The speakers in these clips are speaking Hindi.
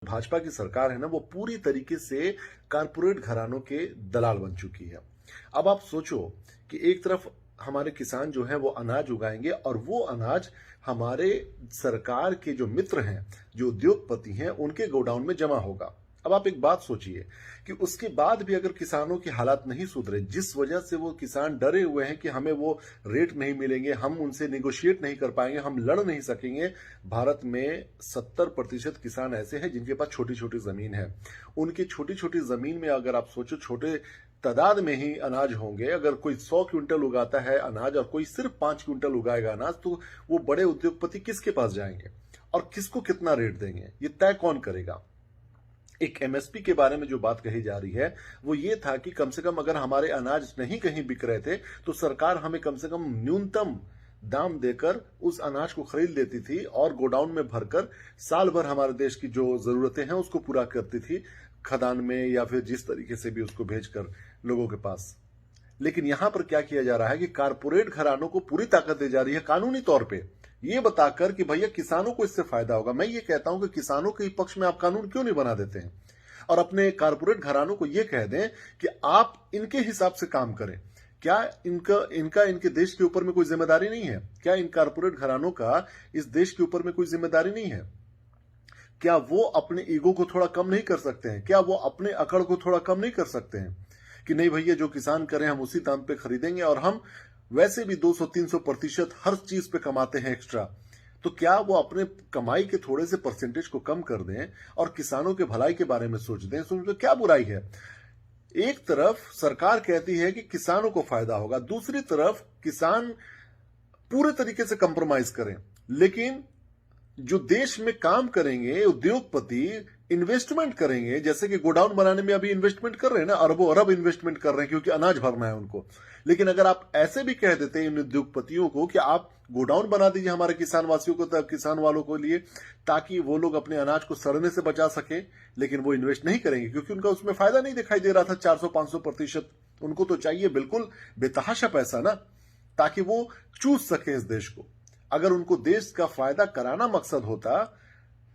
भाजपा की सरकार है ना, वो पूरी तरीके से कारपोरेट घरानों के दलाल बन चुकी है। अब आप सोचो कि एक तरफ हमारे किसान जो हैं वो अनाज उगाएंगे और वो अनाज हमारे सरकार के जो मित्र हैं, जो उद्योगपति हैं, उनके गोडाउन में जमा होगा। अब आप एक बात सोचिए कि उसके बाद भी अगर किसानों की हालात नहीं सुधरे, जिस वजह से वो किसान डरे हुए हैं कि हमें वो रेट नहीं मिलेंगे, हम उनसे नेगोशिएट नहीं कर पाएंगे, हम लड़ नहीं सकेंगे। भारत में 70% किसान ऐसे हैं जिनके पास छोटी छोटी जमीन है। उनकी छोटी छोटी जमीन में अगर आप सोचो छोटे तादाद में ही अनाज होंगे, अगर कोई 100 क्विंटल उगाता है अनाज और कोई सिर्फ 5 क्विंटल उगाएगा अनाज, तो वो बड़े उद्योगपति किसके पास जाएंगे और किसको कितना रेट देंगे, ये तय कौन करेगा। एक एमएसपी के बारे में जो बात कही जा रही है वो ये था कि कम से कम अगर हमारे अनाज नहीं कहीं बिक रहे थे तो सरकार हमें कम से कम न्यूनतम दाम देकर उस अनाज को खरीद लेती थी और गोडाउन में भरकर साल भर हमारे देश की जो जरूरतें हैं उसको पूरा करती थी, खदान में या फिर जिस तरीके से भी उसको भेजकर लोगों के पास। लेकिन यहां पर क्या किया जा रहा है कि कारपोरेट घरानों को पूरी ताकत दी जा रही है कानूनी तौर पे, ये बताकर कि भैया किसानों को इससे फायदा होगा। मैं ये कहता हूं कि किसानों के पक्ष में आप कानून क्यों नहीं बना देते हैं और अपने कारपोरेट घरानों को यह कह दें कि आप इनके हिसाब से काम करें। क्या इनके देश के ऊपर में कोई जिम्मेदारी नहीं है? क्या इन कारपोरेट घरानों का इस देश के ऊपर में कोई जिम्मेदारी नहीं है? क्या वो अपने ईगो को थोड़ा कम नहीं कर सकते हैं? क्या वो अपने अकड़ को थोड़ा कम नहीं कर सकते हैं कि नहीं भैया जो किसान करें हम उसी दाम पे खरीदेंगे और हम वैसे भी 200-300% हर चीज पे कमाते हैं एक्स्ट्रा, तो क्या वो अपने कमाई के थोड़े से परसेंटेज को कम कर दें और किसानों के भलाई के बारे में सोच दें? तो क्या बुराई है? एक तरफ सरकार कहती है कि किसानों को फायदा होगा, दूसरी तरफ किसान पूरे तरीके से कंप्रोमाइज करें, लेकिन जो देश में काम करेंगे उद्योगपति इन्वेस्टमेंट करेंगे, जैसे कि गोडाउन बनाने में अभी इन्वेस्टमेंट कर रहे हैं ना, अरबों अरब इन्वेस्टमेंट कर रहे हैं क्योंकि अनाज भरना है उनको। लेकिन अगर आप ऐसे भी कह देते हैं इन उद्योगपतियों को कि आप गोडाउन बना दीजिए हमारे किसान वासियों को, किसान वालों को लिए, ताकि वो लोग अपने अनाज को सड़ने से बचा सके, लेकिन वो इन्वेस्ट नहीं करेंगे क्योंकि उनका उसमें फायदा नहीं दिखाई दे रहा था 400-500%। उनको तो चाहिए बिल्कुल बेतहाशा पैसा ना, ताकि वो चूस सके इस देश को। अगर उनको देश का फायदा कराना मकसद होता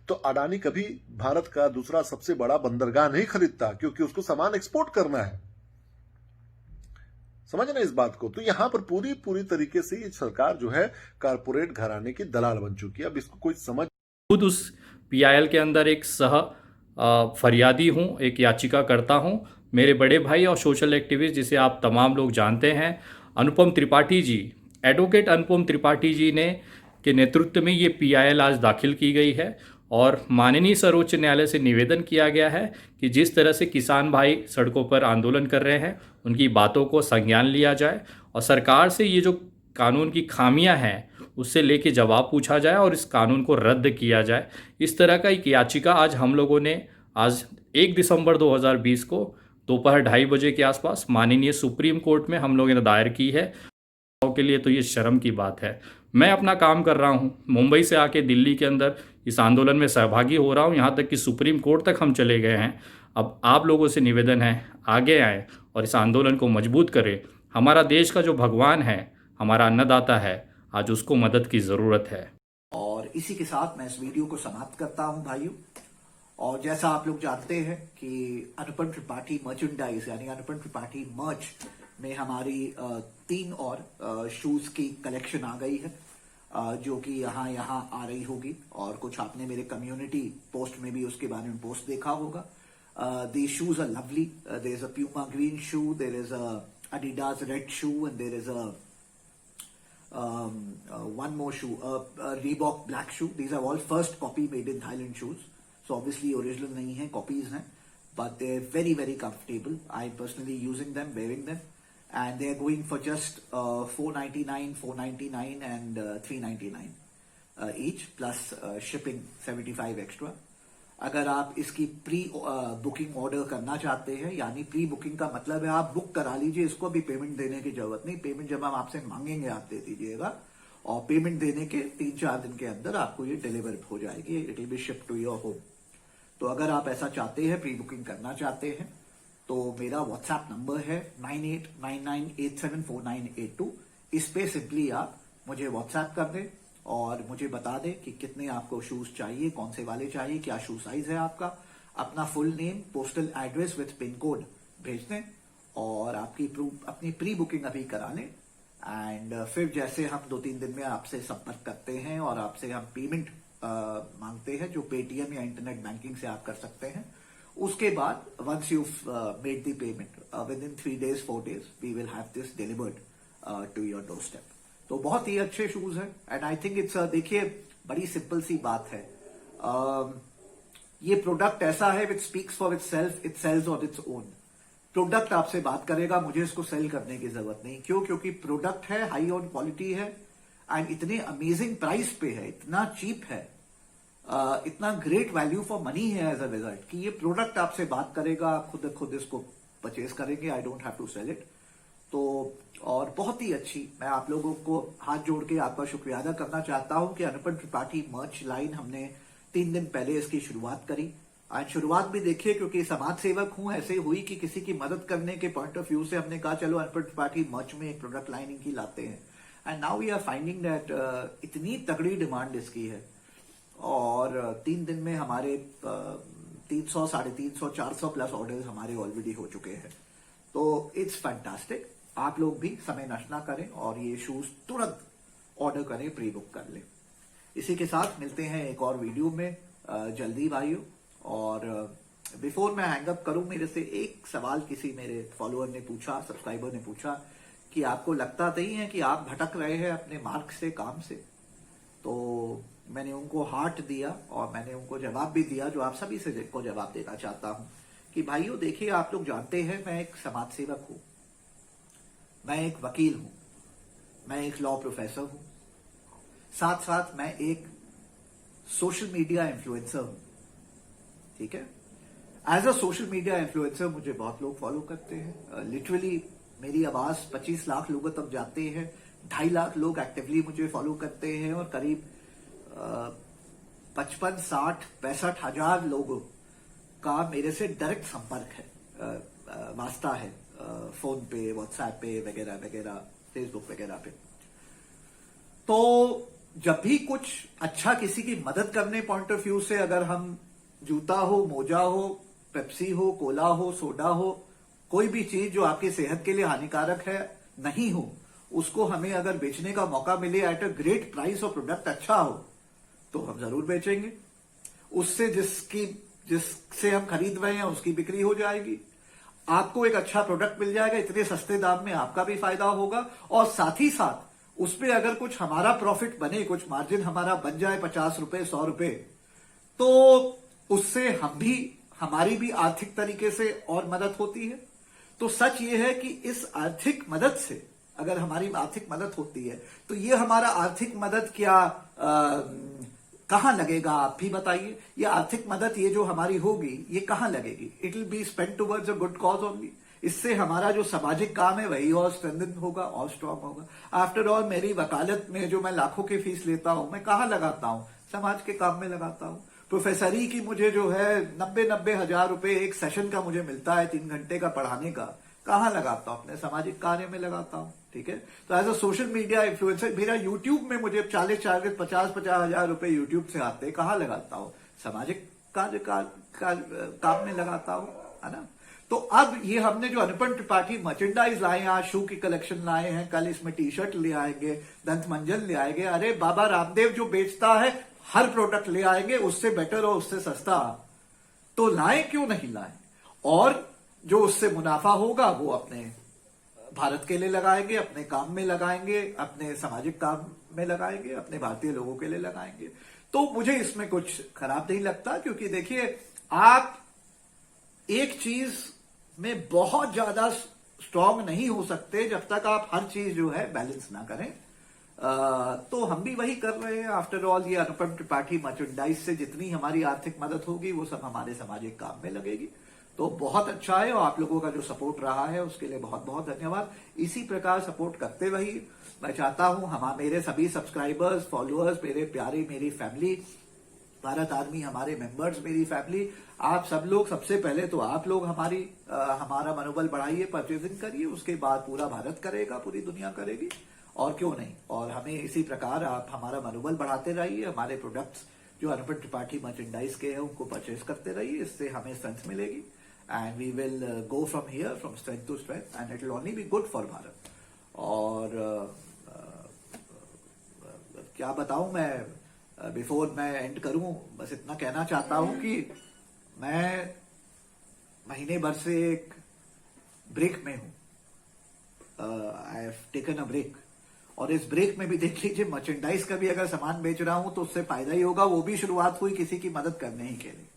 तो अडानी कभी भारत का दूसरा सबसे बड़ा बंदरगाह नहीं खरीदता, क्योंकि उसको सामान एक्सपोर्ट करना है। समझ ना इस बात को। तो यहां पर पूरी तरीके से ये सरकार जो है कारपोरेट घराने की दलाल बन चुकी है। अब इसको कोई समझ, खुद उस पीआईएल के अंदर एक फरियादी हूँ, एक याचिका करता हूँ। मेरे बड़े भाई और सोशल एक्टिविस्ट जिसे आप तमाम लोग जानते हैं, अनुपम त्रिपाठी जी, एडवोकेट अनुपम त्रिपाठी जी ने के नेतृत्व में ये पीआईएल आज दाखिल की गई है और माननीय सर्वोच्च न्यायालय से निवेदन किया गया है कि जिस तरह से किसान भाई सड़कों पर आंदोलन कर रहे हैं उनकी बातों को संज्ञान लिया जाए और सरकार से ये जो कानून की खामियां हैं उससे लेके जवाब पूछा जाए और इस कानून को रद्द किया जाए। इस तरह का एक याचिका आज हम लोगों ने आज 1 दिसंबर 2020 को दोपहर 2:30 बजे के आसपास माननीय सुप्रीम कोर्ट में हम लोगों ने दायर की है। के लिए तो ये शर्म की बात है। मैं अपना काम कर रहा हूँ, मुंबई से आके दिल्ली के अंदर इस आंदोलन में सहभागी हो रहा हूँ, यहाँ तक कि सुप्रीम कोर्ट तक हम चले गए हैं। अब आप लोगों से निवेदन है आगे आएँ और इस आंदोलन को मजबूत करें। हमारा देश का जो भगवान है, हमारा अन्नदाता है, आज उसको मदद की ज़रूरत है। और इसी के साथ मैं इस वीडियो को समाप्त करता हूं भाइयों। और जैसा आप लोग जानते हैं कि अनुपम त्रिपाठी मर्चेंडाइज यानी अनुपम त्रिपाठी मर्च में हमारी 3 और शूज की कलेक्शन आ गई है, जो कि यहाँ आ रही होगी। और कुछ आपने मेरे कम्युनिटी पोस्ट में भी उसके बारे में पोस्ट देखा होगा। These shoes are lovely. There is a Puma green shoe, there is a Adidas red shoe, and there is a one more shoe, a Reebok black shoe. These are all first copy made in Thailand shoes. So obviously original नहीं है, copies हैं, but they're very very comfortable. I'm personally using them, wearing them, and they're going for just $499, $499, and $399 each, plus shipping 75 extra. अगर आप इसकी प्री बुकिंग ऑर्डर करना चाहते हैं, यानी प्री बुकिंग का मतलब है आप बुक करा लीजिए, इसको भी पेमेंट देने की जरूरत नहीं। पेमेंट जब हम आपसे मांगेंगे आप दे दीजिएगा और पेमेंट देने के 3-4 दिन के अंदर आपको ये डिलीवर हो जाएगी, it will be ship to your home. तो अगर आप ऐसा चाहते हैं, प्री बुकिंग करना चाहते हैं, तो मेरा व्हाट्सएप नंबर है 9899874982। इस पे सिंपली आप मुझे व्हाट्सएप कर दें और मुझे बता दें कि कितने आपको शूज चाहिए, कौन से वाले चाहिए, क्या शू साइज है आपका, अपना full name, postal address with pin code भेज दें और अपनी प्री बुकिंग अभी करा लें। एंड फिर जैसे हम 2-3 दिन में आपसे संपर्क करते हैं और आपसे हम पेमेंट मांगते हैं, जो पेटीएम या इंटरनेट बैंकिंग से आप कर सकते हैं, उसके बाद once you made the payment within 3 days 4 days we will have this delivered to your doorstep. तो बहुत ही अच्छे शूज हैं एंड आई थिंक इट्स, देखिए बड़ी सिंपल सी बात है, ये प्रोडक्ट ऐसा है which speaks for itself, it sells on its own. Product आपसे बात करेगा, मुझे इसको सेल करने की जरूरत नहीं। क्यों? क्योंकि प्रोडक्ट है, हाई ऑन क्वालिटी है एंड इतने अमेजिंग प्राइस पे है, इतना चीप है, इतना ग्रेट वैल्यू फॉर मनी है एज अ रिजल्ट कि ये प्रोडक्ट आपसे बात करेगा, आप खुद इसको परचेज करेंगे, I don't have to sell it. तो और बहुत ही अच्छी, मैं आप लोगों को हाथ जोड़ के आपका शुक्रिया अदा करना चाहता हूं कि अनुपम त्रिपाठी मर्च लाइन हमने 3 दिन पहले इसकी शुरुआत करी। आज शुरुआत भी देखिए, क्योंकि समाज सेवक हूं, ऐसे हुई कि किसी की मदद करने के पॉइंट ऑफ व्यू से हमने कहा चलो अनुपम त्रिपाठी मर्च में एक प्रोडक्ट लाइन इनकी लाते हैं and now we are finding that इतनी तगड़ी डिमांड इसकी है और 3 दिन में हमारे 300, 350, 400 प्लस ऑर्डर्स हमारे ऑलरेडी हो चुके हैं। तो इट्स फैंटास्टिक। आप लोग भी समय नष्ट ना करें और ये शूज तुरंत ऑर्डर करें, प्री बुक कर लें। इसी के साथ मिलते हैं एक और वीडियो में जल्दी भाइयों। और बिफोर मैं हैंग अप करूं, मेरे से एक सवाल किसी मेरे फॉलोअर ने पूछा, सब्सक्राइबर ने पूछा कि आपको लगता नहीं है कि आप भटक रहे हैं अपने मार्ग से, काम से? तो मैंने उनको हार्ट दिया और मैंने उनको जवाब भी दिया, जो आप सभी से को जवाब देना चाहता हूं कि भाइयों देखिए, आप लोग जानते हैं मैं एक समाज सेवक हूं, मैं एक वकील हूं, मैं एक लॉ प्रोफेसर हूं, साथ साथ मैं एक सोशल मीडिया इन्फ्लुएंसर हूं। ठीक है, as a social media influencer मुझे बहुत लोग फॉलो करते हैं। लिटरली मेरी आवाज 25 लाख लोगों तक जाते हैं, 2.5 लाख लोग एक्टिवली मुझे फॉलो करते हैं और करीब 55, 60, 65 हजार लोगों का मेरे से डायरेक्ट संपर्क है, वास्ता है, फोन पे, व्हाट्सएप पे वगैरह वगैरह, फेसबुक वगैरह पे। तो जब भी कुछ अच्छा किसी की मदद करने पॉइंट ऑफ व्यू से, अगर हम जूता हो, मोजा हो, पेप्सी हो, कोला हो, सोडा हो, कोई भी चीज जो आपकी सेहत के लिए हानिकारक है नहीं हो, उसको हमें अगर बेचने का मौका मिले एट अ ग्रेट प्राइस और प्रोडक्ट अच्छा हो, तो हम जरूर बेचेंगे। उससे जिससे हम खरीद रहे हैं उसकी बिक्री हो जाएगी, आपको एक अच्छा प्रोडक्ट मिल जाएगा, इतने सस्ते दाम में आपका भी फायदा होगा और साथ ही साथ उसमें अगर कुछ हमारा प्रॉफिट बने, कुछ मार्जिन हमारा बन जाए 50 रुपए, 100 रुपए, तो उससे हमारी भी आर्थिक तरीके से और मदद होती है। तो सच ये है कि इस आर्थिक मदद से, अगर हमारी आर्थिक मदद होती है, तो ये हमारा आर्थिक मदद क्या कहां लगेगा, आप भी बताइए। ये आर्थिक मदद ये जो हमारी होगी, ये कहां लगेगी? It will be spend towards a good cause only. इससे हमारा जो सामाजिक काम है वही और स्ट्रेंथन होगा और स्ट्रांग होगा। आफ्टर ऑल मेरी वकालत में जो मैं लाखों की फीस लेता हूं, मैं कहां लगाता हूं? समाज के काम में लगाता हूं। प्रोफेसरी की मुझे जो है 90 हजार रुपए एक सेशन का मुझे मिलता है, 3 घंटे का पढ़ाने का, कहां लगाता हूं? अपने सामाजिक कार्य में लगाता हूं। ठीक है, तो as a social media influencer, मेरा यूट्यूब में मुझे 40 50 हजार रुपए यूट्यूब से आते हैं, कहां लगाता हूं? सामाजिक कार्य काम में लगाता हूं, है ना। तो अब ये हमने जो अनुपम त्रिपाठी मर्चेंडाइज लाए हैं, आज शू की कलेक्शन लाए हैं, कल इसमें टी शर्ट ले आएंगे, दंत मंजन ले आएंगे। अरे बाबा रामदेव जो बेचता है हर प्रोडक्ट ले आएंगे, उससे बेटर और उससे सस्ता, तो लाएं, क्यों नहीं लाएं? और जो उससे मुनाफा होगा वो अपने भारत के लिए लगाएंगे, अपने काम में लगाएंगे, अपने सामाजिक काम में लगाएंगे, अपने भारतीय लोगों के लिए लगाएंगे। तो मुझे इसमें कुछ खराब नहीं लगता, क्योंकि देखिए, आप एक चीज में बहुत ज्यादा स्ट्रांग नहीं हो सकते जब तक आप हर चीज जो है बैलेंस ना करें। तो हम भी वही कर रहे हैं। आफ्टर ऑल ये अनुपम त्रिपाठी मर्चेंडाइज से जितनी हमारी आर्थिक मदद होगी वो सब हमारे सामाजिक काम में लगेगी। तो बहुत अच्छा है और आप लोगों का जो सपोर्ट रहा है उसके लिए बहुत बहुत धन्यवाद। इसी प्रकार सपोर्ट करते रहिए। मैं चाहता हूं मेरे सभी सब्सक्राइबर्स, फॉलोअर्स, मेरे प्यारे, मेरी फैमिली, भारत आर्मी, हमारे मेंबर्स, मेरी फैमिली, आप सब लोग, सबसे पहले तो आप लोग हमारा मनोबल बढ़ाइए, परचेजिंग करिए, उसके बाद पूरा भारत करेगा, पूरी दुनिया करेगी। और क्यों नहीं, और हमें इसी प्रकार आप हमारा मनोबल बढ़ाते रहिए, हमारे प्रोडक्ट्स जो अनुपम त्रिपाठी मर्चेंडाइज के हैं उनको परचेज करते रहिए, इससे हमें स्ट्रेंथ मिलेगी and we will go from here from strength to strength and it will only be good for Bharat. और क्या बताऊं मैं, बिफोर मैं एंड करूं बस इतना कहना चाहता हूं कि मैं महीने भर से एक ब्रेक में हूं, I have taken a break, और इस ब्रेक में भी देख लीजिए मर्चेंडाइज का भी अगर सामान बेच रहा हूं तो उससे फायदा ही होगा, वो भी शुरुआत हुई किसी की मदद करने ही के लिए।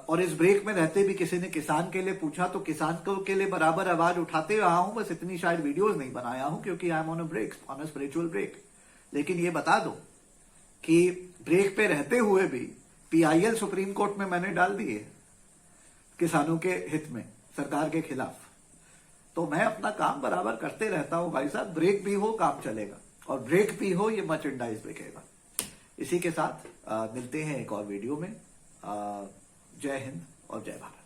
और इस ब्रेक में रहते भी किसी ने किसान के लिए पूछा तो किसान के लिए बराबर आवाज उठाते रहा हूं, बस इतनी शायद वीडियोस नहीं बनाया हूं क्योंकि I am on a break, on a spiritual break. लेकिन ये बता दो कि ब्रेक पे रहते हुए भी PIL सुप्रीम कोर्ट में मैंने डाल दिए किसानों के हित में, सरकार के खिलाफ। तो मैं अपना काम बराबर करते रहता हूं भाई साहब, ब्रेक भी हो काम चलेगा, और ब्रेक भी हो ये मर्चेंडाइज बिकेगा। इसी के साथ मिलते हैं एक और वीडियो में। जय हिंद और जय भारत।